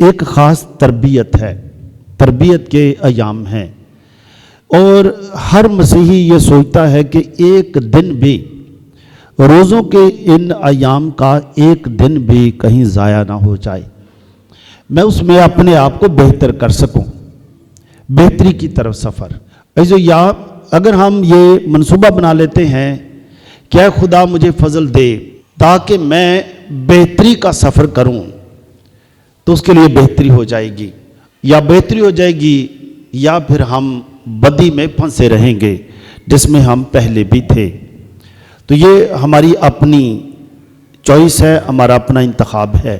ایک خاص تربیت ہے، تربیت کے ایام ہیں، اور ہر مسیحی یہ سوچتا ہے کہ ایک دن بھی، روزوں کے ان ایام کا ایک دن بھی کہیں ضائع نہ ہو جائے، میں اس میں اپنے آپ کو بہتر کر سکوں، بہتری کی طرف سفر۔ یا اگر ہم یہ منصوبہ بنا لیتے ہیں کہ اے خدا مجھے فضل دے تاکہ میں بہتری کا سفر کروں، تو اس کے لیے بہتری ہو جائے گی، یا بہتری ہو جائے گی یا پھر ہم بدی میں پھنسے رہیں گے جس میں ہم پہلے بھی تھے۔ تو یہ ہماری اپنی چوائس ہے، ہمارا اپنا انتخاب ہے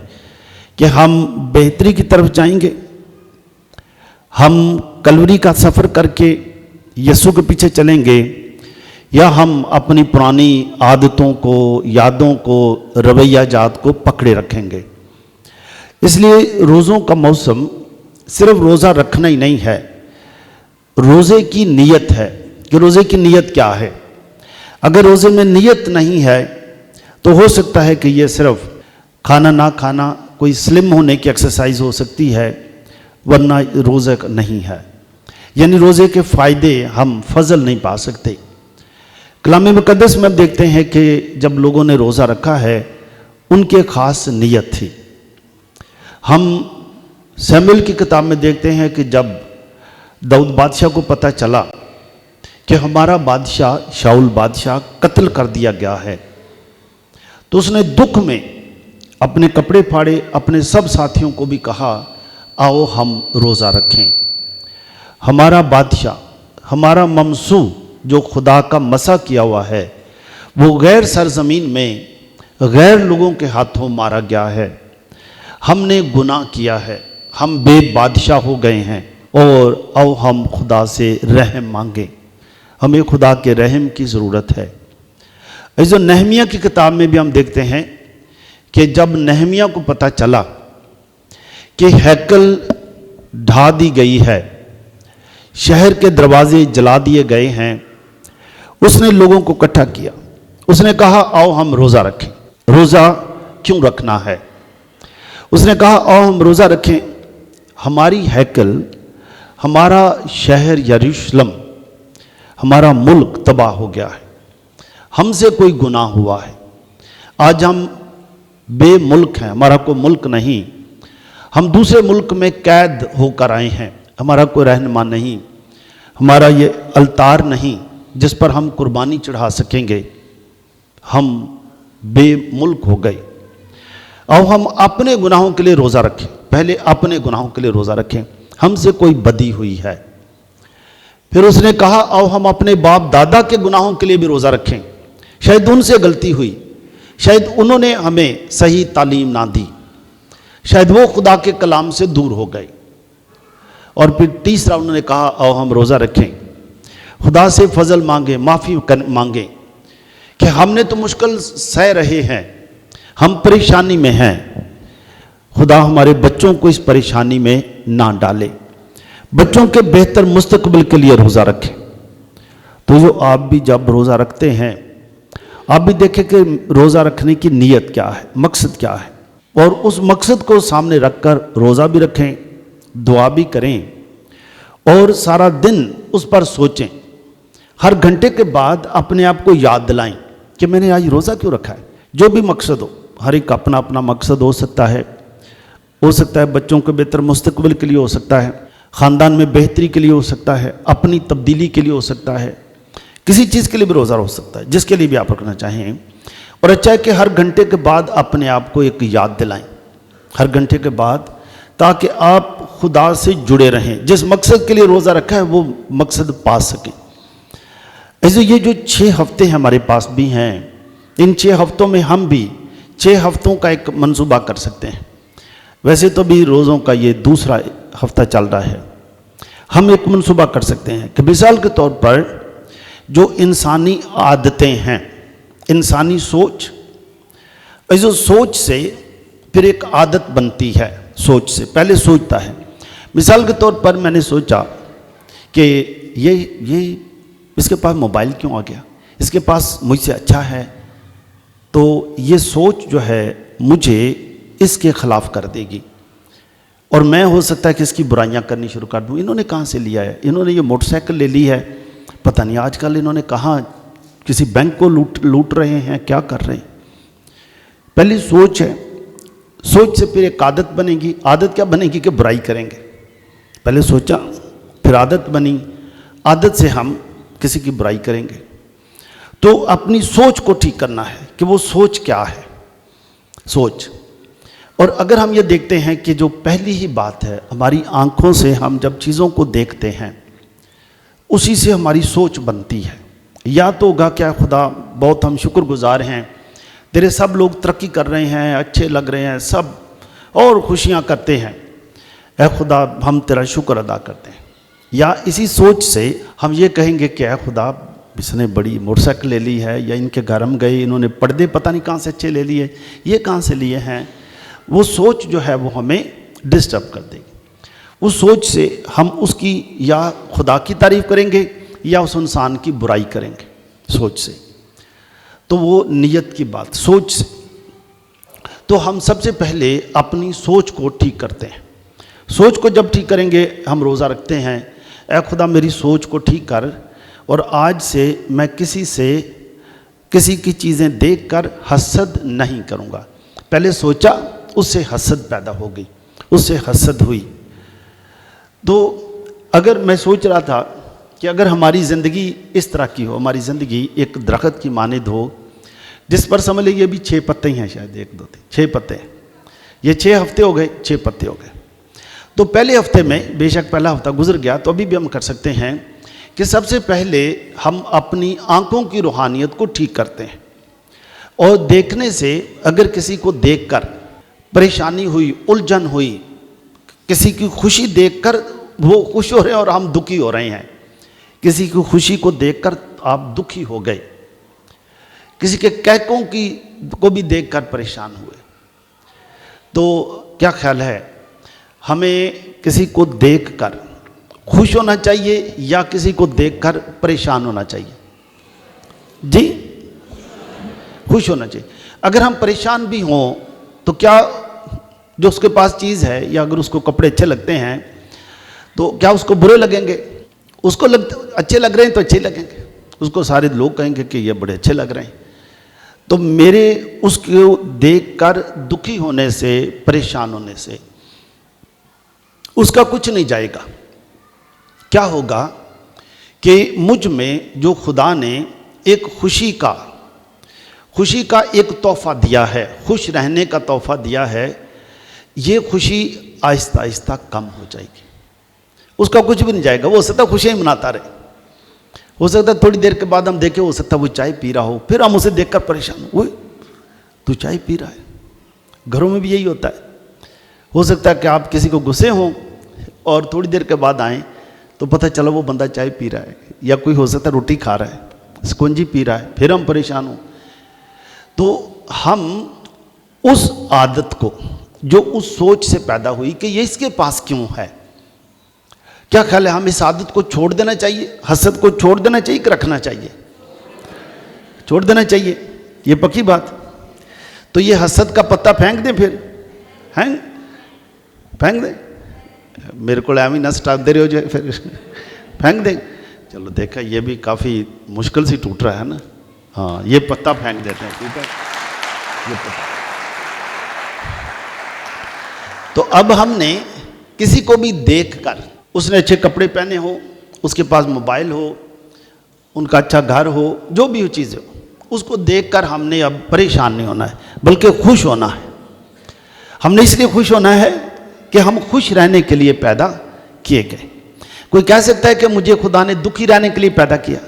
کہ ہم بہتری کی طرف جائیں گے، ہم کلوری کا سفر کر کے یسوع کے پیچھے چلیں گے، یا ہم اپنی پرانی عادتوں کو، یادوں کو، رویہ جات کو پکڑے رکھیں گے۔ اس لیے روزوں کا موسم صرف روزہ رکھنا ہی نہیں ہے، روزے کی نیت ہے کہ روزے کی نیت کیا ہے۔ اگر روزے میں نیت نہیں ہے تو ہو سکتا ہے کہ یہ صرف کھانا نہ کھانا کوئی سلم ہونے کی ایکسرسائز ہو سکتی ہے، ورنہ روزہ نہیں ہے، یعنی روزے کے فائدے ہم فضل نہیں پا سکتے۔ کلام مقدس میں دیکھتے ہیں کہ جب لوگوں نے روزہ رکھا ہے ان کے خاص نیت تھی۔ ہم سیموئیل کی کتاب میں دیکھتے ہیں کہ جب داؤد بادشاہ کو پتہ چلا کہ ہمارا بادشاہ شاؤل بادشاہ قتل کر دیا گیا ہے، تو اس نے دکھ میں اپنے کپڑے پھاڑے، اپنے سب ساتھیوں کو بھی کہا آؤ ہم روزہ رکھیں۔ ہمارا بادشاہ، ہمارا ممسوح جو خدا کا مسا کیا ہوا ہے، وہ غیر سرزمین میں غیر لوگوں کے ہاتھوں مارا گیا ہے، ہم نے گناہ کیا ہے، ہم بے بادشاہ ہو گئے ہیں، اور آؤ ہم خدا سے رحم مانگیں، ہمیں خدا کے رحم کی ضرورت ہے۔ جو نہمیہ کی کتاب میں بھی ہم دیکھتے ہیں کہ جب نہمیہ کو پتہ چلا کہ ہیکل ڈھا دی گئی ہے، شہر کے دروازے جلا دیے گئے ہیں، اس نے لوگوں کو اکٹھا کیا، اس نے کہا آؤ ہم روزہ رکھیں۔ روزہ کیوں رکھنا ہے؟ اس نے کہا آؤ ہم روزہ رکھیں، ہماری ہیکل، ہمارا شہر یروشلم، ہمارا ملک تباہ ہو گیا ہے، ہم سے کوئی گناہ ہوا ہے، آج ہم بے ملک ہیں، ہمارا کوئی ملک نہیں، ہم دوسرے ملک میں قید ہو کر آئے ہیں، ہمارا کوئی رہنما نہیں، ہمارا یہ التار نہیں جس پر ہم قربانی چڑھا سکیں گے، ہم بے ملک ہو گئے، آؤ ہم اپنے گناہوں کے لیے روزہ رکھیں، پہلے اپنے گناہوں کے لیے روزہ رکھیں، ہم سے کوئی بدی ہوئی ہے۔ پھر اس نے کہا آؤ ہم اپنے باپ دادا کے گناہوں کے لیے بھی روزہ رکھیں، شاید ان سے غلطی ہوئی، شاید انہوں نے ہمیں صحیح تعلیم نہ دی، شاید وہ خدا کے کلام سے دور ہو گئے۔ اور پھر تیسرا انہوں نے کہا آؤ ہم روزہ رکھیں، خدا سے فضل مانگیں، معافی مانگیں کہ ہم نے تو مشکل سہ رہے ہیں، ہم پریشانی میں ہیں، خدا ہمارے بچوں کو اس پریشانی میں نہ ڈالے، بچوں کے بہتر مستقبل کے لیے روزہ رکھیں۔ تو جو آپ بھی جب روزہ رکھتے ہیں، آپ بھی دیکھیں کہ روزہ رکھنے کی نیت کیا ہے، مقصد کیا ہے، اور اس مقصد کو سامنے رکھ کر روزہ بھی رکھیں، دعا بھی کریں، اور سارا دن اس پر سوچیں، ہر گھنٹے کے بعد اپنے آپ کو یاد دلائیں کہ میں نے آج روزہ کیوں رکھا ہے۔ جو بھی مقصد ہو، ہر ایک اپنا اپنا مقصد ہو سکتا ہے بچوں کے بہتر مستقبل کے لیے ہو سکتا ہے، خاندان میں بہتری کے لیے ہو سکتا ہے، اپنی تبدیلی کے لیے ہو سکتا ہے، کسی چیز کے لیے بھی روزہ ہو سکتا ہے، جس کے لیے بھی آپ رکھنا چاہیں۔ اور اچھا ہے کہ ہر گھنٹے کے بعد اپنے آپ کو ایک یاد دلائیں، ہر گھنٹے کے بعد، تاکہ آپ خدا سے جڑے رہیں، جس مقصد کے لیے روزہ رکھا ہے وہ مقصد پا سکیں۔ ایسے یہ جو 6 ہفتے ہمارے پاس بھی ہیں، ان 6 ہفتوں میں ہم بھی 6 ہفتوں کا ایک منصوبہ کر سکتے ہیں۔ ویسے تو بھی روزوں کا یہ دوسرا ہفتہ چل رہا ہے، ہم ایک منصوبہ کر سکتے ہیں کہ مثال کے طور پر جو انسانی عادتیں ہیں، انسانی سوچ، ایسے سوچ سے پھر ایک عادت بنتی ہے، سوچ سے پہلے سوچتا ہے۔ مثال کے طور پر میں نے سوچا کہ یہ اس کے پاس موبائل کیوں آ گیا، اس کے پاس مجھ سے اچھا ہے، تو یہ سوچ جو ہے مجھے اس کے خلاف کر دے گی۔ اور میں ہو سکتا ہے کہ اس کی برائیاں کرنی شروع کر دوں. انہوں نے کہاں سے لیا ہے؟ انہوں نے یہ موٹر سائیکل لے لی ہے, پتہ نہیں آج کل انہوں نے کہاں کسی بینک کو لوٹ رہے ہیں, کیا کر رہے ہیں. پہلی سوچ ہے, سوچ سے پھر ایک عادت بنے گی. عادت کیا بنے گی کہ برائی کریں گے. پہلے سوچا, پھر عادت بنی, عادت سے ہم کسی کی برائی کریں گے. تو اپنی سوچ کو ٹھیک کرنا ہے کہ وہ سوچ کیا ہے. سوچ. اور اگر ہم یہ دیکھتے ہیں کہ جو پہلی ہی بات ہے, ہماری آنکھوں سے ہم جب چیزوں کو دیکھتے ہیں اسی سے ہماری سوچ بنتی ہے. یا تو ہوگا کیا خدا بہت ہم شکر گزار ہیں, تیرے سب لوگ ترقی کر رہے ہیں, اچھے لگ رہے ہیں سب, اور خوشیاں کرتے ہیں, اے خدا ہم تیرا شکر ادا کرتے ہیں. یا اسی سوچ سے ہم یہ کہیں گے کہ اے خدا اس نے بڑی موٹر سائیکل لے لی ہے, یا ان کے گھر ہم گئے انہوں نے پردے پتہ نہیں کہاں سے اچھے لے لیے, یہ کہاں سے لیے ہیں. وہ سوچ جو ہے وہ ہمیں ڈسٹرب کر دے گی. اس سوچ سے ہم اس کی یا خدا کی تعریف کریں گے یا اس انسان کی برائی کریں گے سوچ سے. تو وہ نیت کی بات سوچ سے. تو ہم سب سے پہلے اپنی سوچ کو ٹھیک کرتے ہیں. سوچ کو جب ٹھیک کریں گے, ہم روزہ رکھتے ہیں, اے خدا میری سوچ کو ٹھیک کر, اور آج سے میں کسی کی چیزیں دیکھ کر حسد نہیں کروں گا. پہلے سوچا, اس سے حسد پیدا ہو گئی, اس سے حسد ہوئی. تو اگر میں سوچ رہا تھا کہ اگر ہماری زندگی اس طرح کی ہو, ہماری زندگی ایک درخت کی مانند ہو جس پر سمجھ لیجیے ابھی 6 پتے ہی ہیں, شاید 1 2 3 6 پتے ہیں, یہ 6 ہفتے ہو گئے, 6 پتے ہو گئے. تو پہلے ہفتے میں بے شک پہلا ہفتہ گزر گیا, تو ابھی بھی ہم کر سکتے ہیں کہ سب سے پہلے ہم اپنی آنکھوں کی روحانیت کو ٹھیک کرتے ہیں. اور دیکھنے سے اگر کسی کو دیکھ کر پریشانی ہوئی, الجھن ہوئی, کسی کی خوشی دیکھ کر وہ خوش ہو رہے ہیں اور ہم دکھی ہو رہے ہیں, کسی کی خوشی کو دیکھ کر آپ دکھی ہو گئے, کسی کے کہکوں کو بھی دیکھ کر پریشان ہوئے, تو کیا خیال ہے ہمیں کسی کو دیکھ کر خوش ہونا چاہیے یا کسی کو دیکھ کر پریشان ہونا چاہیے؟ جی خوش ہونا چاہیے. اگر ہم پریشان بھی ہوں تو کیا جو اس کے پاس چیز ہے, یا اگر اس کو کپڑے اچھے لگتے ہیں تو کیا اس کو برے لگیں گے؟ اس کو اچھے لگ رہے ہیں تو اچھے لگیں گے, اس کو سارے لوگ کہیں گے کہ یہ بڑے اچھے لگ رہے ہیں. تو میرے اس کو دیکھ کر دکھی ہونے سے, پریشان ہونے سے اس کا کچھ نہیں جائے گا. کیا ہوگا کہ مجھ میں جو خدا نے ایک خوشی کا ایک تحفہ دیا ہے, خوش رہنے کا تحفہ دیا ہے, یہ خوشی آہستہ آہستہ کم ہو جائے گی. اس کا کچھ بھی نہیں جائے گا. وہ ہو سکتا ہے خوشیاں ہی مناتا رہے, ہو سکتا ہے تھوڑی دیر کے بعد ہم دیکھیں, ہو سکتا ہے وہ چائے پی رہا ہو, پھر ہم اسے دیکھ کر پریشان ہوئے, تو چائے پی رہا ہے. گھروں میں بھی یہی ہوتا ہے. ہو سکتا ہے کہ آپ کسی کو غصے ہوں اور تھوڑی دیر کے بعد آئیں تو پتہ چلا وہ بندہ چائے پی رہا ہے, یا کوئی ہو سکتا ہے روٹی کھا رہا ہے, اسکنجی پی رہا ہے, پھر ہم پریشان ہوں. تو ہم اس عادت کو جو اس سوچ سے پیدا ہوئی کہ یہ اس کے پاس کیوں ہے, کیا خیال ہے ہم اس عادت کو چھوڑ دینا چاہیے, حسد کو چھوڑ دینا چاہیے کہ رکھنا چاہیے؟ چھوڑ دینا چاہیے, یہ پکی بات. تو یہ حسد کا پتہ پھینک دیں, پھر ہیں پھینک دیں, میرے کو ایویں نہ سٹاپ دے رہے ہو جو پھر پھینک دیں. چلو دیکھا یہ بھی کافی مشکل سے ٹوٹ رہا ہے نا. ہاں یہ پتہ پھینک دیتے ہیں, ٹھیک ہے یہ پتہ. تو اب ہم نے کسی کو بھی دیکھ کر, اس نے اچھے کپڑے پہنے ہو, اس کے پاس موبائل ہو, ان کا اچھا گھر ہو, جو بھی ہو چیزیں ہو, اس کو دیکھ کر ہم نے اب پریشان نہیں ہونا ہے بلکہ خوش ہونا ہے. ہم نے اس لیے خوش ہونا ہے کہ ہم خوش رہنے کے لیے پیدا کیے گئے. کوئی کہہ سکتا ہے کہ مجھے خدا نے دکھی رہنے کے لیے پیدا کیا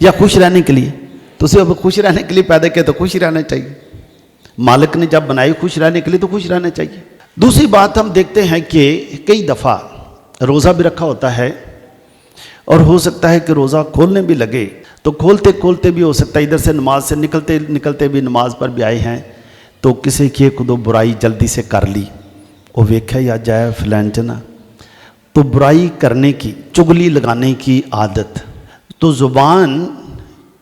یا خوش رہنے کے لیے؟ تو اسے اب خوش رہنے کے لیے پیدا کیا تو خوش رہنا چاہیے. مالک نے جب بنائی خوش رہنے کے لیے تو خوش رہنا چاہیے. دوسری بات ہم دیکھتے ہیں کہ کئی دفعہ روزہ بھی رکھا ہوتا ہے, اور ہو سکتا ہے کہ روزہ کھولنے بھی لگے تو کھولتے کھولتے بھی ہو سکتا ہے ادھر سے نماز سے نکلتے نکلتے بھی نماز پر بھی آئے ہیں تو کسی کی ایک دو برائی جلدی سے کر لی, وہ ویکھا یا جائے فلان جنا. تو برائی کرنے کی, چگلی لگانے کی عادت. تو زبان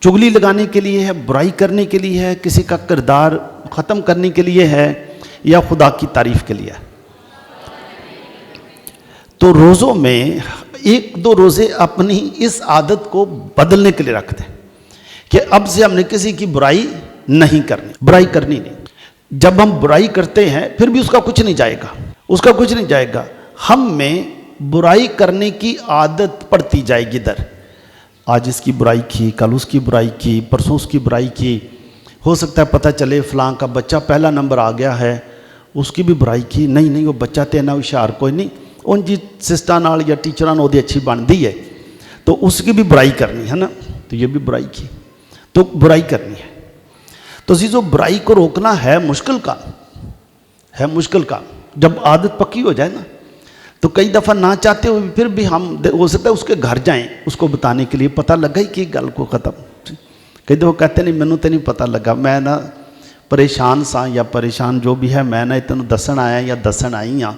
چگلی لگانے کے لیے ہے, برائی کرنے کے لیے ہے, کسی کا کردار ختم کرنے کے لیے ہے, یا خدا کی تعریف کے لیے ہے؟ تو روزوں میں 1-2 روزے اپنی اس عادت کو بدلنے کے لیے رکھ دیں کہ اب سے ہم نے کسی کی برائی نہیں کرنی، برائی کرنی نہیں۔ جب ہم برائی کرتے ہیں پھر بھی اس کا کچھ نہیں جائے گا، اس کا کچھ نہیں جائے گا، ہم میں برائی کرنے کی عادت پڑتی جائے گی در۔ آج اس کی برائی کی، کل اس کی برائی کی، پرسوں اس کی برائی کی، ہو سکتا ہے پتہ چلے فلاں کا بچہ پہلا نمبر آ گیا ہے، اس کی بھی برائی کی، نہیں وہ بچہ تے نہ ہوشیار کوئی نہیں، ان جی سسٹر نال یا ٹیچراں نال دی اچھی بنتی ہے تو اس کی بھی برائی کرنی ہے نا، تو یہ بھی برائی کی، تو برائی کرنی ہے۔ تو عزیزو برائی کو روکنا ہے مشکل کام، ہے مشکل کام۔ جب عادت پکی ہو جائے نا تو کئی دفعہ نہ چاہتے ہوئے پھر بھی ہم ہو سکتا ہے اس کے گھر جائیں اس کو بتانے کے لیے، پتہ لگا ہی کہ گل کو ختم۔ کئی دفعہ کہتے نہیں مینوں تے نہیں پتہ لگا، میں نا پریشان سا یا پریشان جو بھی ہے، میں نا تینوں دسن آیا یا دسن آئی ہاں،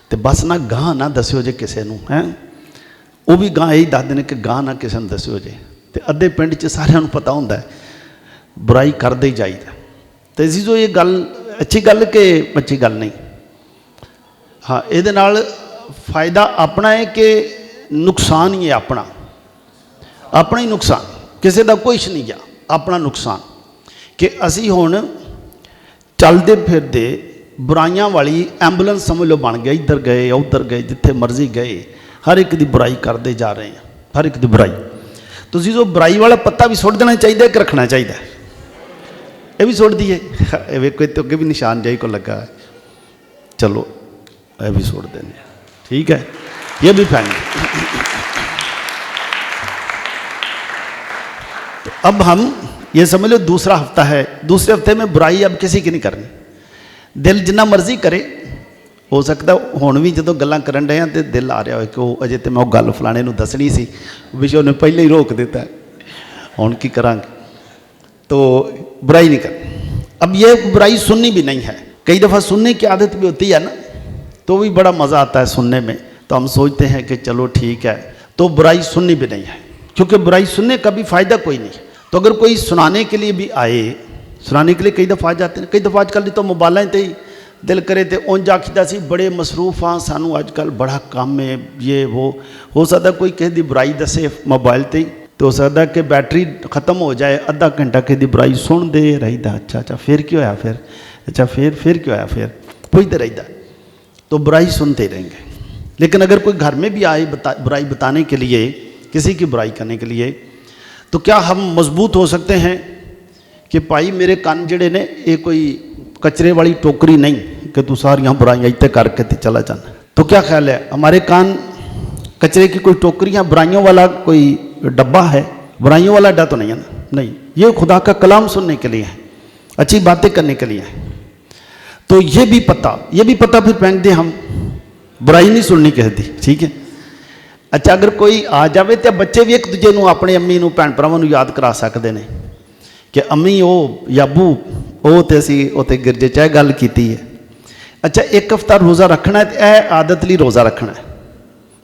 تو بس نہ گاہ نہ دسیو جے کسے نوں، ہیں وہ بھی گاہ یہی دس دیں کہ گاہ نہ کسے نوں دسیو جے، تو ادھے پنڈ چ سارے پتہ ہوندا ہے برائی کردے ہی جائیدا۔ تو عزیزو یہ گل اچھی گل کہ اچھی گل نہیں؟ ہاں یہ نال فائدہ اپنا ہے کہ نقصان ہی ہے اپنا، اپنا ہی نقصان، کسی دا کوئی نہیں گیا، اپنا نقصان کہ اسی ہون چلتے پھرتے برائیاں والی ایمبولینس سمجھ لو بن گیا، ادھر گئے ادھر گئے جتھے مرضی گئے، ہر ایک دی برائی کرتے جا رہے ہیں، ہر ایک دی برائی۔ تو عزیزو برائی والا پتا بھی سٹ دینا چاہیے کہ رکھنا چاہیے؟ یہ بھی سٹ دیے، ویکو تو اگے بھی نشان جائی کو لگا ہے، چلو یہ بھی سٹ دینے، ٹھیک ہے، یہ بھی پھینک۔ تو اب ہم یہ سمجھ لو دوسرا ہفتہ ہے، دوسرے ہفتے میں برائی اب کسی کی نہیں کرنی، دل جنہ مرضی کرے، ہو سکتا ہون بھی جدو گلاں کرن رہے ہیں تو دل آ رہا ہوئے کہ وہ اجے تو میں وہ گل فلانے نو دسنی سی، وشو نے پہلے ہی روک دیتا ہے، ہون کی کریں گے، تو برائی نہیں کرنی۔ اب یہ برائی سننی بھی نہیں ہے، کئی دفعہ سننے کی عادت بھی ہوتی ہے نا، تو بھی بڑا مزہ آتا ہے سننے میں، تو ہم سوچتے ہیں کہ چلو ٹھیک ہے، تو برائی سننی بھی نہیں ہے، کیونکہ برائی سننے کا بھی فائدہ کوئی نہیں ہے۔ تو اگر کوئی سنانے کے لیے بھی آئے، سنانے کے لیے کئی دفعہ آ جاتے ہیں، کئی دفعہ آج کل تو موبائلیں تے ہی دل کرے تے اونج آکھدا سی بڑے مصروف ہاں، سانو آج کل بڑا کام ہے، یہ وہ، ہو سکتا کوئی کسی دی برائی دسے موبائل تے ہی، تو ہو سکتا کہ بیٹری ختم ہو جائے، آدھا گھنٹہ کسی دی برائی سن دے رہی دا، اچھا پھر کیوں آیا، اچھا پھر کیوں آیا، پھر پوچھتے رہی دا، تو برائی سنتے رہیں گے۔ لیکن اگر کوئی گھر میں بھی آئے برائی بتانے کے لیے، کسی کی برائی کرنے کے لیے، تو کیا ہم مضبوط ہو سکتے ہیں کہ بھائی میرے کان جڑے نے یہ کوئی کچرے والی ٹوکری نہیں کہ تو ساریاں برائیاں اتنے کر کے چلا جانا؟ تو کیا خیال ہے ہمارے کان کچرے کی کوئی ٹوکریاں، برائیوں والا کوئی ڈبہ ہے؟ برائیوں والا ڈبہ تو نہیں ہے نا، نہیں، یہ خدا کا کلام سننے کے لیے ہے، اچھی باتیں کرنے کے لیے ہے۔ تو یہ بھی پتہ پھر پھینک دیں ہم، برائی نہیں سننی کہتی، ٹھیک ہے۔ اچھا اگر کوئی آ جاوے تو بچے بھی ایک دوجے نو اپنے امی نو بھن بھراواں نو یاد کرا سکتے ہیں کہ امی او یا ابو وہ تو اسی اتنے گرجے چاہے گل کیتی ہے۔ اچھا ایک ہفتہ روزہ رکھنا ہے تو یہ عادت لی روزہ رکھنا ہے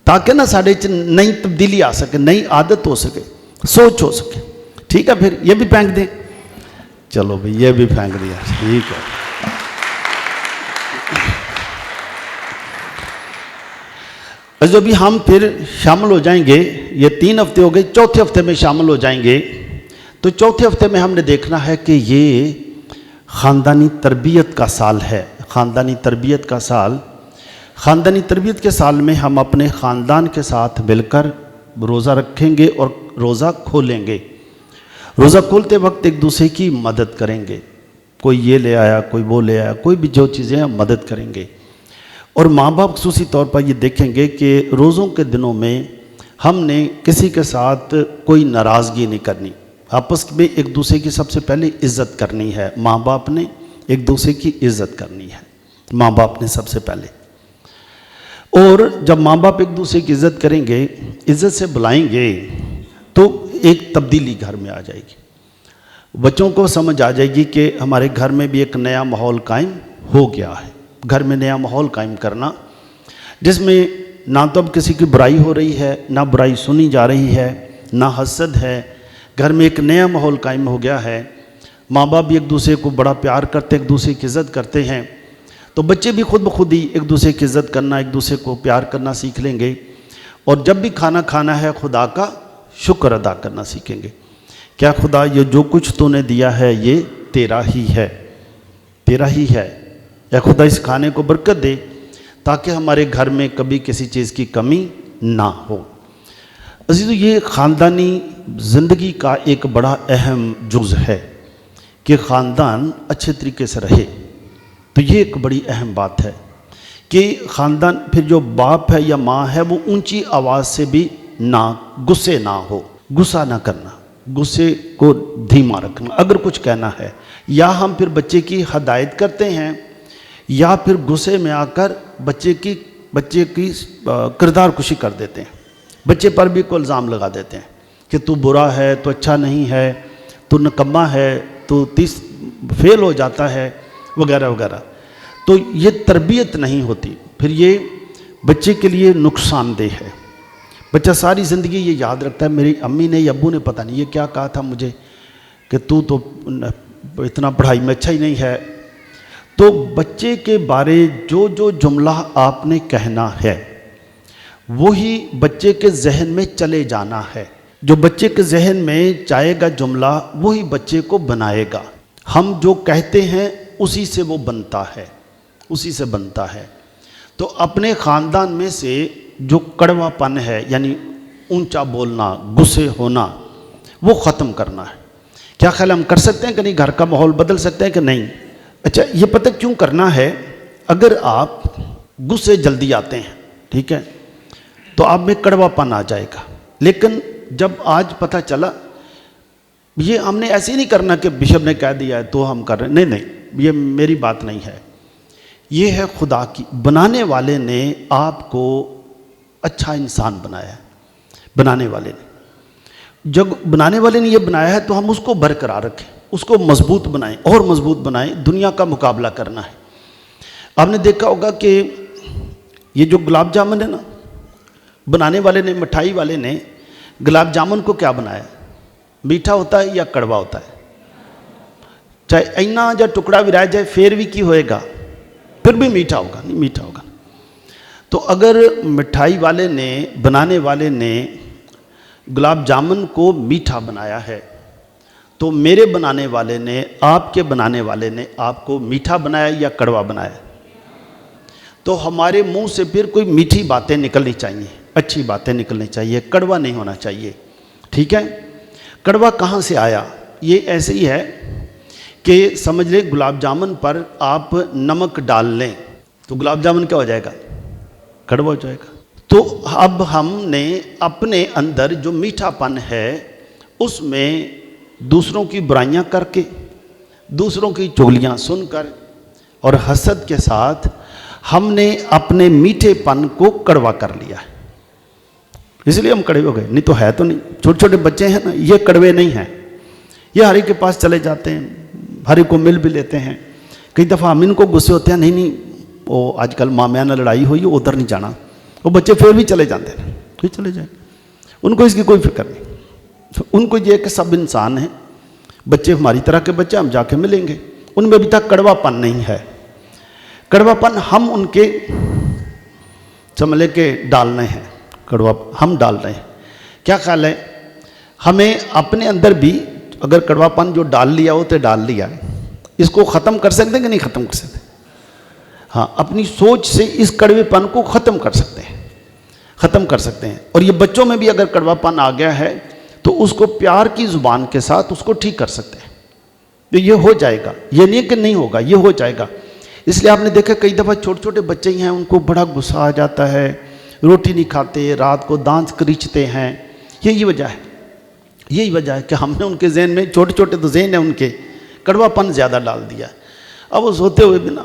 تاکہ نہ ساڈے چ نئی تبدیلی آ سکے، نئی عادت ہو سکے، سوچ ہو سکے، ٹھیک ہے۔ پھر یہ بھی پھینک دیں، چلو بھئی یہ بھی پھینک دیا، ٹھیک ہے۔ جو بھی ہم پھر شامل ہو جائیں گے، یہ 3 ہفتے ہو گئے، چوتھے ہفتے میں شامل ہو جائیں گے، تو چوتھے ہفتے میں ہم نے دیکھنا ہے کہ یہ خاندانی تربیت کا سال ہے، خاندانی تربیت کا سال۔ خاندانی تربیت کے سال میں ہم اپنے خاندان کے ساتھ مل کر روزہ رکھیں گے اور روزہ کھولیں گے۔ روزہ کھولتے وقت ایک دوسرے کی مدد کریں گے، کوئی یہ لے آیا، کوئی وہ لے آیا، کوئی بھی جو چیزیں ہم مدد کریں گے۔ اور ماں باپ خصوصی طور پر یہ دیکھیں گے کہ روزوں کے دنوں میں ہم نے کسی کے ساتھ کوئی ناراضگی نہیں کرنی، آپس میں ایک دوسرے کی سب سے پہلے عزت کرنی ہے، ماں باپ نے ایک دوسرے کی عزت کرنی ہے، ماں باپ نے سب سے پہلے۔ اور جب ماں باپ ایک دوسرے کی عزت کریں گے، عزت سے بلائیں گے، تو ایک تبدیلی گھر میں آ جائے گی، بچوں کو سمجھ آ جائے گی کہ ہمارے گھر میں بھی ایک نیا ماحول قائم ہو گیا ہے۔ گھر میں نیا ماحول قائم کرنا جس میں نہ تو اب کسی کی برائی ہو رہی ہے، نہ برائی سنی جا رہی ہے، نہ حسد ہے، گھر میں ایک نیا ماحول قائم ہو گیا ہے، ماں باپ بھی ایک دوسرے کو بڑا پیار کرتے، ایک دوسرے کی عزت کرتے ہیں، تو بچے بھی خود بخود ہی ایک دوسرے کی عزت کرنا، ایک دوسرے کو پیار کرنا سیکھ لیں گے، اور جب بھی کھانا کھانا ہے خدا کا شکر ادا کرنا سیکھیں گے۔ کیا خدا یہ جو کچھ تو نے دیا ہے یہ تیرا ہی ہے، تیرا ہی ہے، یا خدا اس کھانے کو برکت دے تاکہ ہمارے گھر میں کبھی کسی چیز کی کمی نہ ہو۔ عزیزو، یہ خاندانی زندگی کا ایک بڑا اہم جز ہے کہ خاندان اچھے طریقے سے رہے، تو یہ ایک بڑی اہم بات ہے کہ خاندان، پھر جو باپ ہے یا ماں ہے وہ اونچی آواز سے بھی نہ غصے نہ ہو، غصہ نہ کرنا، غصے کو دھیما رکھنا اگر کچھ کہنا ہے، یا ہم پھر بچے کی ہدایت کرتے ہیں یا پھر غصے میں آ کر بچے کی کردار کشی کر دیتے ہیں، بچے پر بھی کوئی الزام لگا دیتے ہیں کہ تو برا ہے، تو اچھا نہیں ہے، تو نکما ہے، تو فیل ہو جاتا ہے، وغیرہ وغیرہ۔ تو یہ تربیت نہیں ہوتی، پھر یہ بچے کے لیے نقصان دہ ہے۔ بچہ ساری زندگی یہ یاد رکھتا ہے میری امی نے یا ابو نے پتہ نہیں یہ کیا کہا تھا مجھے کہ تو اتنا پڑھائی میں اچھا ہی نہیں ہے۔ تو بچے کے بارے جو جملہ آپ نے کہنا ہے وہی بچے کے ذہن میں چلے جانا ہے، جو بچے کے ذہن میں جائے گا جملہ وہی بچے کو بنائے گا۔ ہم جو کہتے ہیں اسی سے وہ بنتا ہے، اسی سے بنتا ہے۔ تو اپنے خاندان میں سے جو کڑوا پن ہے، یعنی اونچا بولنا، غصے ہونا، وہ ختم کرنا ہے۔ کیا خیال ہم کر سکتے ہیں کہ نہیں؟ گھر کا ماحول بدل سکتے ہیں کہ نہیں؟ اچھا، یہ پتہ کیوں کرنا ہے؟ اگر آپ غصے جلدی آتے ہیں، ٹھیک ہے، تو آپ میں کڑوا پن آ جائے گا۔ لیکن جب آج پتہ چلا یہ ہم نے ایسے ہی نہیں کرنا کہ بشپ نے کہہ دیا ہے تو ہم کر رہے ہیں، نہیں، یہ میری بات نہیں ہے، یہ ہے خدا کی۔ بنانے والے نے آپ کو اچھا انسان بنایا ہے، بنانے والے نے۔ جب بنانے والے نے یہ بنایا ہے تو ہم اس کو برقرار رکھیں، اس کو مضبوط بنائیں اور مضبوط بنائیں۔ دنیا کا مقابلہ کرنا ہے۔ آپ نے دیکھا ہوگا کہ یہ جو گلاب جامن ہے نا، بنانے والے نے، مٹھائی والے نے گلاب جامن کو کیا بنایا؟ میٹھا ہوتا ہے یا کڑوا ہوتا ہے؟ چاہے اینا یا ٹکڑا بھی رہ جائے پھر بھی کی ہوئے گا؟ پھر بھی میٹھا ہوگا، نہیں میٹھا ہوگا۔ تو اگر مٹھائی والے نے، بنانے والے نے گلاب جامن کو میٹھا بنایا ہے تو میرے بنانے والے نے، آپ کے بنانے والے نے آپ کو میٹھا بنایا یا کڑوا بنایا؟ تو ہمارے منہ سے پھر کوئی میٹھی باتیں نکلنی چاہیے، اچھی باتیں نکلنی چاہیے، کڑوا نہیں ہونا چاہیے، ٹھیک ہے؟ کڑوا کہاں سے آیا؟ یہ ایسے ہی ہے کہ سمجھ لیں گلاب جامن پر آپ نمک ڈال لیں تو گلاب جامن کیا ہو جائے گا؟ کڑوا ہو جائے گا۔ تو اب ہم نے اپنے اندر جو میٹھا پن ہے اس میں دوسروں کی برائیاں کر کے، دوسروں کی چغلیاں سن کر اور حسد کے ساتھ ہم نے اپنے میٹھے پن کو کڑوا کر لیا ہے، اس لیے ہم کڑوے ہو گئے۔ نہیں تو ہے تو نہیں، چھوٹے چھوٹے بچے ہیں نا، یہ کڑوے نہیں ہیں، یہ ہر ایک کے پاس چلے جاتے ہیں، ہر ایک کو مل بھی لیتے ہیں۔ کئی دفعہ ہم ان کو غصے ہوتے ہیں، نہیں وہ آج کل مامیاں نہ لڑائی ہوئی، ادھر نہیں جانا، وہ بچے پھر بھی چلے جاتے ہیں، پھر چلے جائیں، ان کو اس کی کوئی فکر نہیں۔ ان کو یہ کہ سب انسان ہیں، بچے ہماری طرح کے بچے، ہم جا کے ملیں گے۔ ان میں ابھی تک کڑوا پن نہیں ہے۔ کڑوا پن ہم ان کے سمجھ لے کے ڈالنے ہیں، کڑوا ہم ڈال رہے ہیں۔ کیا خیال ہے؟ ہمیں اپنے اندر بھی اگر کڑوا پن جو ڈال لیا ہو تو ڈال لیا ہے، اس کو ختم کر سکتے ہیں کہ نہیں ختم کر سکتے؟ ہاں، اپنی سوچ سے اس کڑوے پن کو ختم کر سکتے ہیں، ختم کر سکتے ہیں۔ اور یہ بچوں میں بھی اگر کڑوا پن آ گیا ہے تو اس کو پیار کی زبان کے ساتھ اس کو ٹھیک کر سکتے ہیں، تو یہ ہو جائے گا۔ یہ نہیں کہ نہیں ہوگا، یہ ہو جائے گا۔ اس لیے آپ نے دیکھا کئی دفعہ چھوٹے چھوٹے بچے ہی ہیں، ان کو بڑا غصہ آ جاتا ہے، روٹی نہیں کھاتے، رات کو دانت کریچتے ہیں۔ یہی وجہ ہے، یہی وجہ ہے کہ ہم نے ان کے ذہن میں، چھوٹے چھوٹے تو ذہن ہیں ان کے، کڑوا پن زیادہ ڈال دیا۔ اب وہ سوتے ہوئے بھی نا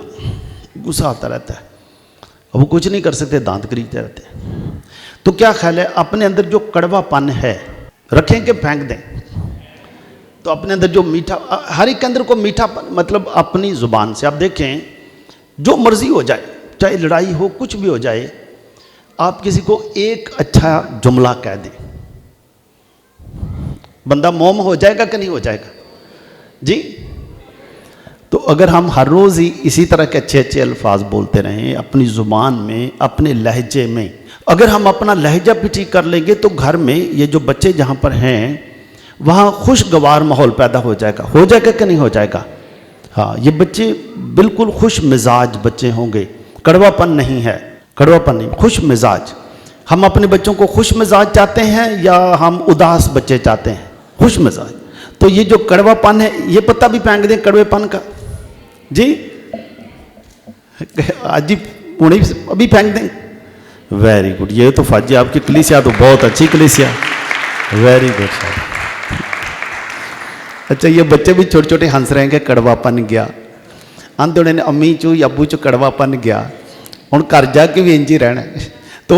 غصہ آتا رہتا ہے، اب وہ کچھ نہیں کر سکتے، دانت کریچتے رہتے ہیں۔ تو کیا خیال ہے، اپنے اندر جو کڑوا پن ہے رکھیں کہ پھینک دیں؟ تو اپنے اندر جو میٹھا، ہر ایک کے اندر کو میٹھا پن، مطلب اپنی زبان سے آپ دیکھیں، جو مرضی ہو جائے، چاہے لڑائی ہو، کچھ بھی ہو جائے، آپ کسی کو ایک اچھا جملہ کہہ دیں، بندہ موم ہو جائے گا کہ نہیں ہو جائے گا؟ جی، تو اگر ہم ہر روز ہی اسی طرح کے اچھے اچھے الفاظ بولتے رہیں اپنی زبان میں، اپنے لہجے میں، اگر ہم اپنا لہجہ بھی ٹھیک کر لیں گے تو گھر میں یہ جو بچے جہاں پر ہیں وہاں خوشگوار ماحول پیدا ہو جائے گا کہ نہیں ہو جائے گا؟ ہاں، یہ بچے بالکل خوش مزاج بچے ہوں گے، کڑوا پن نہیں ہے، کڑوا پن نہیں، خوش مزاج۔ ہم اپنے بچوں کو خوش مزاج چاہتے ہیں یا ہم اداس بچے چاہتے ہیں؟ خوش مزاج۔ تو یہ جو کڑوا پن ہے یہ پتہ بھی پھینک دیں کڑوے پن کا، جی آج جی ابھی پھینک دیں۔ ویری گڈ، یہ تو فاجی آپ کی کلیسیا تو بہت اچھی کلیسیا، ویری گڈ سر۔ اچھا، یہ بچے بھی چھوٹے چھوٹے ہنس رہے ہیں کہ کڑوا پن گیا، آندے انہوں نے امی چو یا ابو چو کڑوا پن گیا، ہوں گھر جا کے بھی انج ہی رہنا ہے۔ تو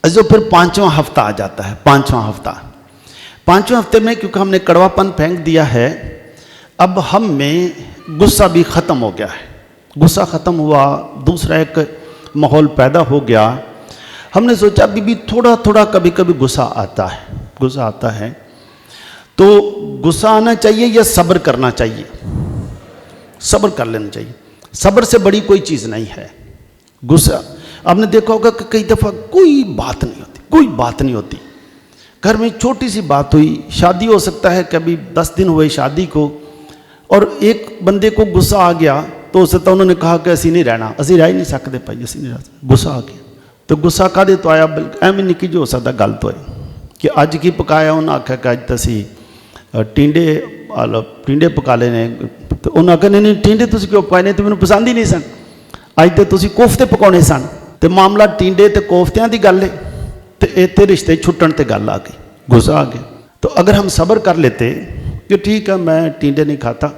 جو پھر پانچواں ہفتہ آ جاتا ہے، پانچواں ہفتے میں کیونکہ ہم نے کڑوا پن پھینک دیا ہے، اب ہم میں غصہ بھی ختم ہو گیا ہے، غصہ ختم ہوا، دوسرا ایک ماحول پیدا ہو گیا۔ ہم نے سوچا ابھی بھی تھوڑا تھوڑا کبھی کبھی غصہ آتا ہے، تو غصہ آنا چاہیے یا صبر کرنا چاہیے؟ صبر کر لینا چاہیے، صبر سے بڑی کوئی چیز نہیں ہے۔ غصہ آپ نے دیکھا ہوگا کہ کئی دفعہ کوئی بات نہیں ہوتی، گھر میں چھوٹی سی بات ہوئی، شادی ہو سکتا ہے کبھی 10 دن ہوئے شادی کو، اور ایک بندے کو غصہ آ گیا تو اس سے تو انہوں نے کہا کہ اسی نہیں رہنا، اسی رہ ہی نہیں سکتے بھائی، اسی نہیں رہ سکتے، غصہ آ گیا۔ تو غصہ کدے تو آیا؟ بلکہ ایویں نکی جو ہو سکتا گل تو ہے کہ اج کی پکایا، انہیں آخیا کہ اج تو اسی ٹینڈے پکا لے نے، تو انہیں آخیا نہیں ٹینڈے تسی کیوں پکائے نے، تو مینوں پسند ہی نہیں سن، اج تو تسی کوفتے پکاؤنے سن، تو معاملہ ٹینڈے تے کوفتیاں دی گل ہے، تو اتنے رشتے چھٹن تے گل آ گئی، غصہ آ گیا۔ تو اگر ہم صبر کر لیتے کہ ٹھیک ہے میں ٹینڈے نہیں کھاتا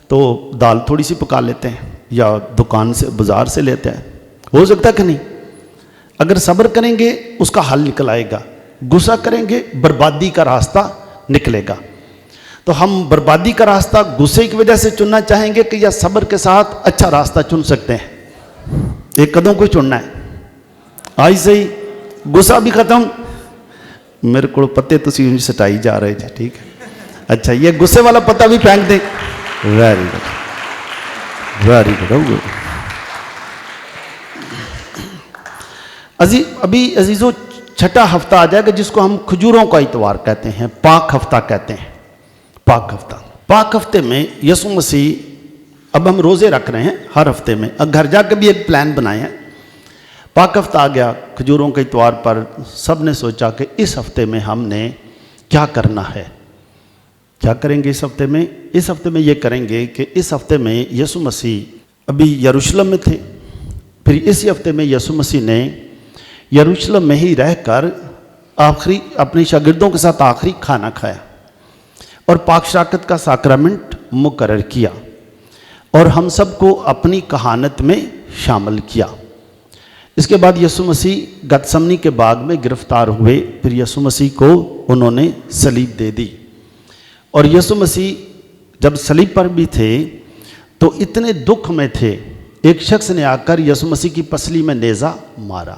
تو دال تھوڑی سی پکا لیتے ہیں یا دکان سے بازار سے لیتے ہیں، ہو سکتا کہ نہیں؟ اگر صبر کریں گے اس کا حل نکل آئے گا، غصہ کریں گے بربادی کا راستہ نکلے گا۔ تو ہم بربادی کا راستہ غصے کی وجہ سے چننا چاہیں گے کہ یا صبر کے ساتھ اچھا راستہ چن سکتے ہیں؟ ایک قدم کو چننا ہے۔ آج سے ہی غصہ بھی ختم، میرے کو پتے تسی سٹائی جا رہے تھے، ٹھیک ہے، اچھا یہ غصے والا پتہ بھی پھینک دیں۔ Very good. ابھی عزیزو چھٹا ہفتہ آ جائے گا جس کو ہم کھجوروں کا اتوار کہتے ہیں، پاک ہفتہ کہتے ہیں، پاک ہفتے میں یسوع مسیح، اب ہم روزے رکھ رہے ہیں ہر ہفتے میں، اب گھر جا کے بھی ایک پلان بنائے ہیں۔ پاک ہفتہ آ گیا کھجوروں کے اتوار پر، سب نے سوچا کہ اس ہفتے میں ہم نے کیا کرنا ہے، کیا کریں گے اس ہفتے میں؟ اس ہفتے میں یہ کریں گے کہ اس ہفتے میں یسوع مسیح ابھی یروشلم میں تھے، پھر اسی ہفتے میں یسوع مسیح نے یروشلم میں ہی رہ کر آخری اپنے شاگردوں کے ساتھ آخری کھانا کھایا اور پاک شراکت کا ساکرامنٹ مقرر کیا اور ہم سب کو اپنی کہانت میں شامل کیا۔ اس کے بعد یسوع مسیح گتسمنی کے باغ میں گرفتار ہوئے، پھر یسوع مسیح کو انہوں نے صلیب دے دی، اور یسوع مسیح جب صلیب پر بھی تھے تو اتنے دکھ میں تھے، ایک شخص نے آ کر یسوع مسیح کی پسلی میں نیزہ مارا۔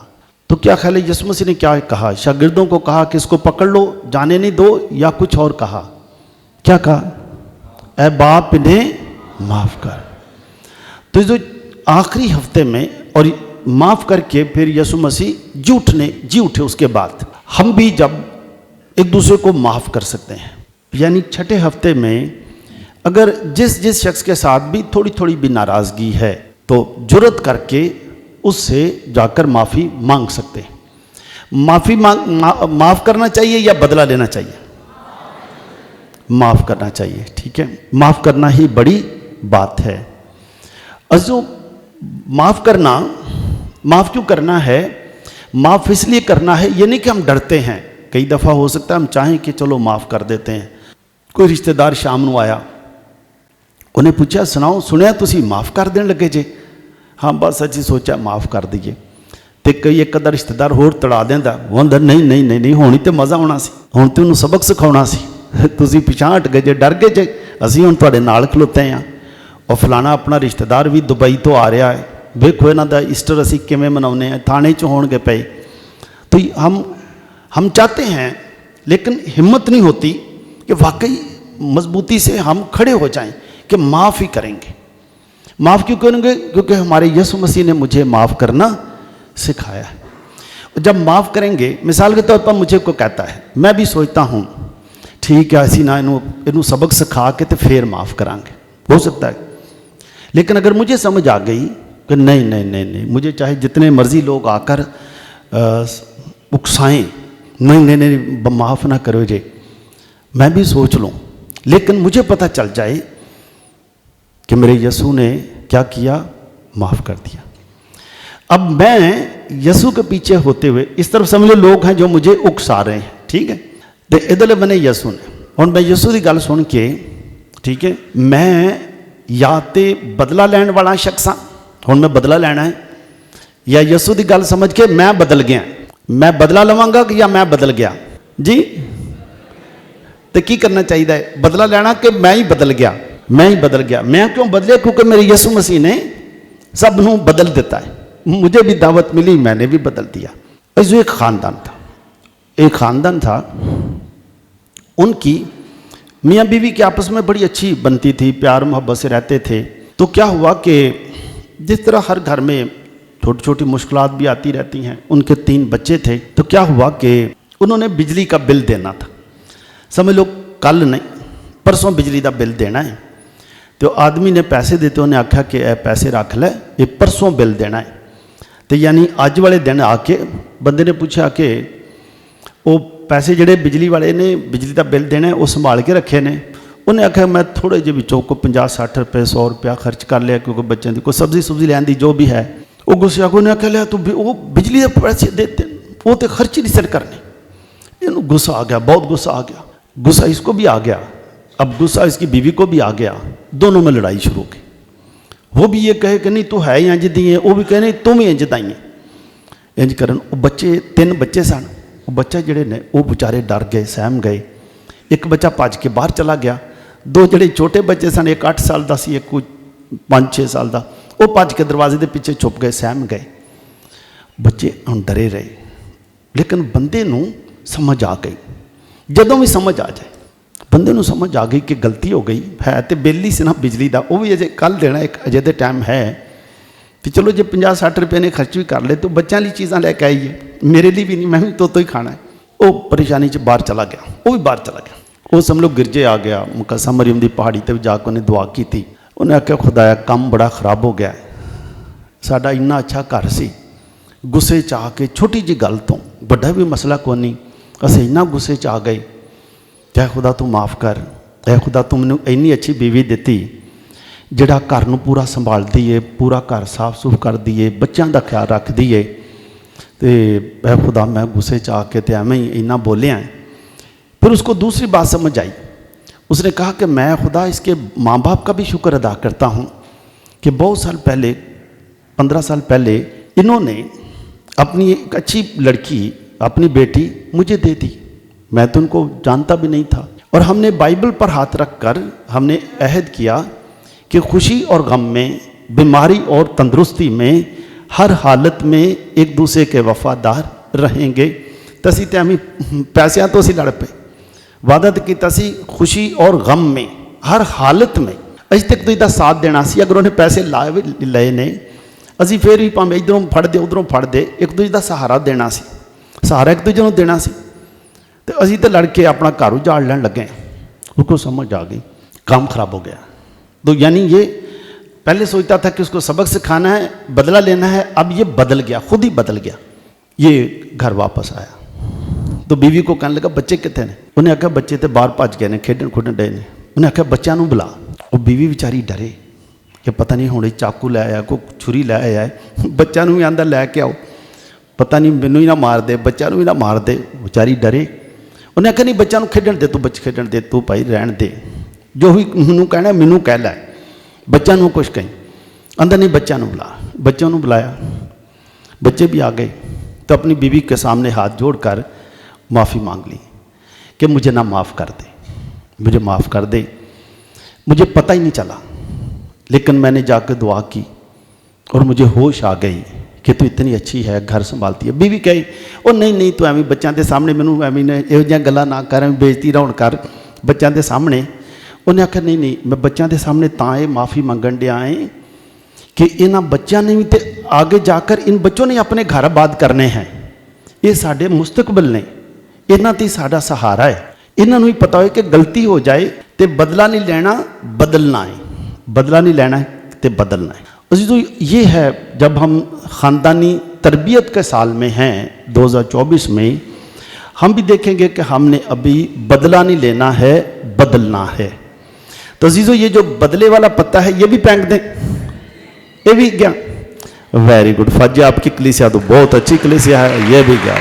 تو کیا خیال ہے یسوع مسیح نے کیا کہا؟ شاگردوں کو کہا کہ اس کو پکڑ لو جانے نہیں دو، یا کچھ اور کہا؟ کیا کہا؟ اے باپ انہیں معاف کر۔ تو جو آخری ہفتے میں اور معاف کر کے پھر یسوع مسیح جی اٹھے، اس کے بعد ہم بھی جب ایک دوسرے کو معاف کر سکتے ہیں، یعنی چھٹے ہفتے میں اگر جس شخص کے ساتھ بھی تھوڑی تھوڑی بھی ناراضگی ہے تو جرأت کر کے اس سے جا کر معافی مانگ سکتے ہیں۔ معاف کرنا چاہیے یا بدلہ لینا چاہیے؟ معاف کرنا چاہیے، ٹھیک ہے، معاف کرنا ہی بڑی بات ہے۔ عزیزو، معاف کیوں کرنا ہے؟ معاف اس لیے کرنا ہے، یہ نہیں کہ ہم ڈرتے ہیں، کئی دفعہ ہو سکتا ہے ہم چاہیں کہ چلو معاف کر دیتے ہیں۔ کوئی رشتہ دار شام نو آیا، انہیں پوچھا سناؤ سنیا تسی معاف کر دین لگے جے؟ ہاں بس اچھی سوچا معاف کر دیئے، تو کئی ایک ادھا رشتہ دار ہور تڑا دیندہ، وہ اندر نہیں ہونی تے مزہ ہونا سی، ہون تے انہوں سبق سکھاؤنا سی، تسی پیچھا ہٹ گئے جے، ڈر گئے جے، اسی ہون تواڈے نال کھلوتے ہیں، اور فلانا اپنا رشتہ دار بھی دبئی تو آ رہا ہے، ویکھو انہاں دا ایسٹر اسی کیویں مناؤنے ہیں، تھانے چ ہون گے پئے۔ تو ہم چاہتے ہیں لیکن ہمت نہیں ہوتی کہ واقعی مضبوطی سے ہم کھڑے ہو جائیں کہ کہ معاف ہی کریں گے. معاف کیوں کریں گے؟ کیونکہ ہمارے یسوع مسیح نے مجھے معاف کرنا سکھایا ہے. جب معاف کریں گے، مثال کے طور پر مجھے کوئی کہتا ہے، میں بھی سوچتا ہوں ٹھیک ہے اسی نہ انہوں سبق سکھا کے تو پھر معاف کریں گے، ہو سکتا ہے. لیکن اگر مجھے سمجھ آ گئی کہ نہیں مجھے چاہے جتنے مرضی لوگ آ کر اکسائیں، نہیں معاف نہ کرو جی، میں بھی سوچ لوں، لیکن مجھے پتہ چل جائے کہ میرے یسوع نے کیا کیا، معاف کر دیا. اب میں یسوع کے پیچھے ہوتے ہوئے اس طرف سمجھ لو لوگ ہیں جو مجھے اکسا رہے ہیں، ٹھیک ہے، تو ادھر بنے یسوع نے. اور میں یسوع کی گل سن کے، ٹھیک ہے، میں یا تے بدلہ لین والا شخص ہاں، ہوں میں بدلہ لینا ہے، یا یسوع کی گل سمجھ کے میں بدل گیا، میں بدلہ لواں گا یا میں بدل گیا جی. تو کی کرنا چاہیے؟ بدلہ لینا کہ میں ہی بدل گیا؟ میں ہی بدل گیا. میں کیوں بدلے؟ کیونکہ میرے یسوع مسیح نے سب نوں بدل دیتا ہے. مجھے بھی دعوت ملی، میں نے بھی بدل دیا. ایسے ایک خاندان تھا، ان کی میاں بیوی کے آپس میں بڑی اچھی بنتی تھی، پیار محبت سے رہتے تھے. تو کیا ہوا کہ جس طرح ہر گھر میں چھوٹی چھوٹی مشکلات بھی آتی رہتی ہیں، ان کے 3 بچے تھے. تو کیا ہوا کہ انہوں نے بجلی کا بل دینا تھا. سمجھ لو کل نہیں پرسوں بجلی کا بل دینا ہے. تو آدمی نے پیسے دیتے، انہیں آکھا کہ اے پیسے رکھ لے، یہ پرسوں بل دینا ہے. تو یعنی اج والے دن آ کے بندے نے پوچھا کہ وہ پیسے جڑے بجلی والے نے بجلی کا بل دینا ہے وہ سنبھال کے رکھے نے. انہیں آخیا میں تھوڑے جہے بچوں کو 50-60 روپے 100 روپیہ خرچ کر لیا، کیونکہ بچوں کی کوئی سبزی لین دی جو بھی ہے. وہ گسے آ کے انہیں آخیا لیا تو وہ بجلی کے پیسے دیتے وہ تو خرچ ہی نہیں سر کرنے. یہ غصہ آ گیا، بہت غصہ آ گیا. غصہ اس کو بھی آ گیا، اب غصہ اس کی بیوی کو بھی آ گیا. دونوں میں لڑائی شروع ہو گئی. وہ بھی یہ کہے کہ نہیں تو ہے ہی انج دی ہے، وہ بھی کہے نہیں تم ہی انج دائی ہیں. انج کرن وہ بچے 3 بچے سن. وہ بچے جڑے نے وہ بیچارے ڈر گئے، سہم گئے. ایک بچہ بھج کے باہر چلا گیا. 2 جڑے چھوٹے بچے سن، ایک 8 سال کا سی، ایک 5-6 سال کا، وہ بھج کے دروازے کے پیچھے چھپ گئے، سہم گئے. بچے ہن ڈرے رہے. لیکن بندے نوں سمجھ آ گئی. جدوں بھی سمجھ آ جائے بندے نوں سمجھ آ گئی کہ غلطی ہو گئی ہے. تو بل ہی سی نا بجلی کا، وہ بھی اجے کل دینا، ایک اجے دے ٹائم ہے. تو چلو جی 50-60 روپے نے خرچ بھی کر لے تو بچوں لی چیزاں لے کے آئیے، میرے لیے بھی نہیں، میں بھی تو ہی کھانا ہے. وہ پریشانی چ باہر چلا گیا. وہ بھی باہر چلا گیا. وہ سمجھ لو گرجے آ گیا، مقدسہ مریم دی پہاڑی تے جا کے انہیں دعا کی تھی. انہیں آخیا خدایا کام بڑا خراب ہو گیا ہے، ساڈا اتنا اچھا گھر سی، غصے چ آ کے چھوٹی جی گل تو بڑا بھی مسئلہ کوئی نہیں، اسے اتنا غصے چ آ گئے. اے خدا تو معاف کر، اے خدا تم نے اینی اچھی بیوی دیتی جڑا گھر نوں پورا سنبھال دیے، پورا گھر صاف صوف کر دیے، بچوں دا خیال رکھ دیے. تو اے خدا میں غصے چ آ کے تے ایویں ہی اتنا بولیا ہے. پھر اس کو دوسری بات سمجھ آئی. اس نے کہا کہ میں خدا اس کے ماں باپ کا بھی شکر ادا کرتا ہوں کہ بہت سال پہلے 15 سال پہلے انہوں نے اپنی ایک اچھی لڑکی، اپنی بیٹی مجھے دے دی. میں تو ان کو جانتا بھی نہیں تھا. اور ہم نے بائبل پر ہاتھ رکھ کر ہم نے عہد کیا کہ خوشی اور غم میں، بیماری اور تندرستی میں، ہر حالت میں ایک دوسرے کے وفادار رہیں گے. تسی تے ہمیں پیسیاں تو اسی لڑ پے، وعدہ کی تسی خوشی اور غم میں ہر حالت میں اج تک تو یہ ساتھ دینا سی. اگر انہیں پیسے لائے نے اسی پھر بھی پاویں ادھروں پھڑ دے ادھروں پھڑ دے ایک دوسرے کا سہارا دینا سی، سہارا ایک دوسرے کو دینا سی. تو اسی تو لڑ کے اپنا گھر اجاڑ لین لگے. اس کو سمجھ آ گئی کام خراب ہو گیا. تو یعنی یہ پہلے سوچتا تھا کہ اس کو سبق سکھانا ہے، بدلہ لینا ہے، اب یہ بدل گیا، خود ہی بدل گیا. یہ گھر واپس آیا تو بیوی کو کہنے لگا بچے کتنے نے؟ انہیں آخیا بچے تو باہر بھج گئے نے، کھیڈن کھوڈن ڈے نے. انہیں آخیا بچوں نوں بلا. وہ بیوی بیچاری ڈرے کہ پتہ نہیں ہوں چاقو لے آیا، کوئی چھری لے آیا ہے، بچوں بھی آدھا لے کے آؤ، پتہ نہیں مینوں ہی نہ مار دے، بچوں بھی نہ مار دے. بیچاری ڈرے. انہیں آخیا نہیں بچوں کھیڈن دے، تو بچے کھیڈن دے، تو بھائی رہن دے، جو بھی مینوں کہنا مینوں کہہ لے، بچوں کچھ کہیں. اندر نہیں بچوں بلا. بچوں بلایا، بچے بھی آ گئے. تو اپنی بیوی کے سامنے ہاتھ جوڑ کر معافی مانگ لی کہ مجھے نہ معاف کر دے، مجھے معاف کر دے، مجھے پتہ ہی نہیں چلا، لیکن میں نے جا کے دعا کی اور مجھے ہوش آ گئی کہ تو اتنی اچھی ہے، گھر سنبھالتی ہے. بیوی کہی او نہیں تو ایویں بچوں کے سامنے مینوں ایویں نے یہو جہاں گلاں نہ کر، بےزتی نہ ہون کر بچوں کے سامنے. انہیں آخر نہیں میں بچوں کے سامنے تائیں معافی منگن دیا ہے کہ انہاں بچوں نے بھی تے آگے جا کر ان بچوں نے اپنے گھر آباد کرنے ہیں، یہ سارے مستقبل نے، انہاں تے ساڈا سہارا ہے۔ انہاں نوں ہی پتا ہوئے کہ غلطی ہو جائے تے بدلہ نہیں لینا، بدلنا ہے، بدلہ نہیں لینا ہے تے بدلنا ہے۔ عزیزو، یہ ہے جب ہم خاندانی تربیت کے سال میں ہیں 2024 میں، ہم بھی دیکھیں گے کہ ہم نے ابھی بدلہ نہیں لینا ہے، بدلنا ہے۔ تو عزیزو، یہ جو بدلے والا پتا ہے یہ بھی پھینک دیں، یہ بھی گیا، ویری گڈ۔ فاجی آپ کی کلیسیا تو بہت اچھی کلیسیا ہے، یہ بھی گیا۔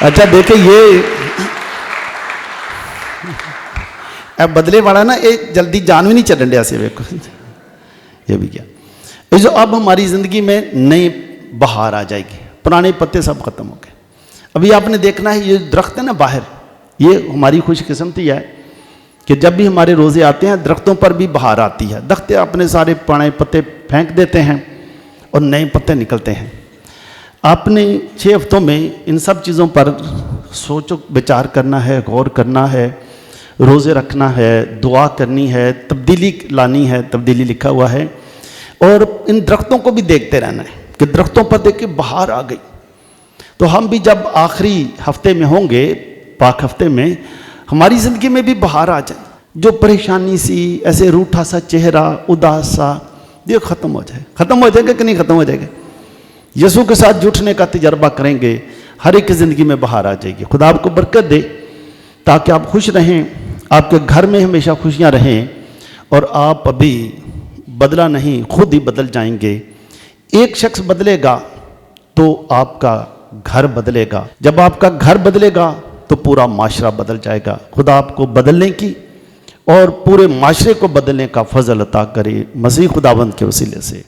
اچھا دیکھیں، یہ بدلے والا نا، یہ جلدی جان بھی نہیں چلن دیا سی، ویکھو یہ بھی گیا۔ جو اب ہماری زندگی میں نئی بہار آ جائے گی، پرانے پتے سب ختم ہو گئے۔ ابھی آپ نے دیکھنا ہے یہ درخت ہے نا باہر، یہ ہماری خوش قسمتی ہے کہ جب بھی ہمارے روزے آتے ہیں درختوں پر بھی بہار آتی ہے، درخت اپنے سارے پرانے پتے پھینک دیتے ہیں اور نئے پتے نکلتے ہیں۔ آپ نے 6 ہفتوں میں ان سب چیزوں پر سوچ و بچار کرنا ہے، غور کرنا ہے، روزے رکھنا ہے، دعا کرنی ہے، تبدیلی لانی ہے، تبدیلی لکھا ہوا ہے، اور ان درختوں کو بھی دیکھتے رہنا ہے کہ درختوں پر دیکھ کے بہار آ گئی۔ تو ہم بھی جب آخری ہفتے میں ہوں گے، پاک ہفتے میں، ہماری زندگی میں بھی بہار آ جائے، جو پریشانی سی، ایسے روٹھا سا چہرہ، اداس سا، یہ ختم ہو جائے۔ ختم ہو جائے گا کہ نہیں ختم ہو جائے گا؟ یسوع کے ساتھ جٹنے کا تجربہ کریں گے، ہر ایک کی زندگی میں بہار آ جائے گی۔ خدا آپ کو برکت دے تاکہ آپ خوش رہیں، آپ کے گھر میں ہمیشہ خوشیاں رہیں، اور آپ ابھی بدلا نہیں، خود ہی بدل جائیں گے۔ ایک شخص بدلے گا تو آپ کا گھر بدلے گا، جب آپ کا گھر بدلے گا تو پورا معاشرہ بدل جائے گا۔ خدا آپ کو بدلنے کی اور پورے معاشرے کو بدلنے کا فضل عطا کرے، مسیح خداوند کے وسیلے سے۔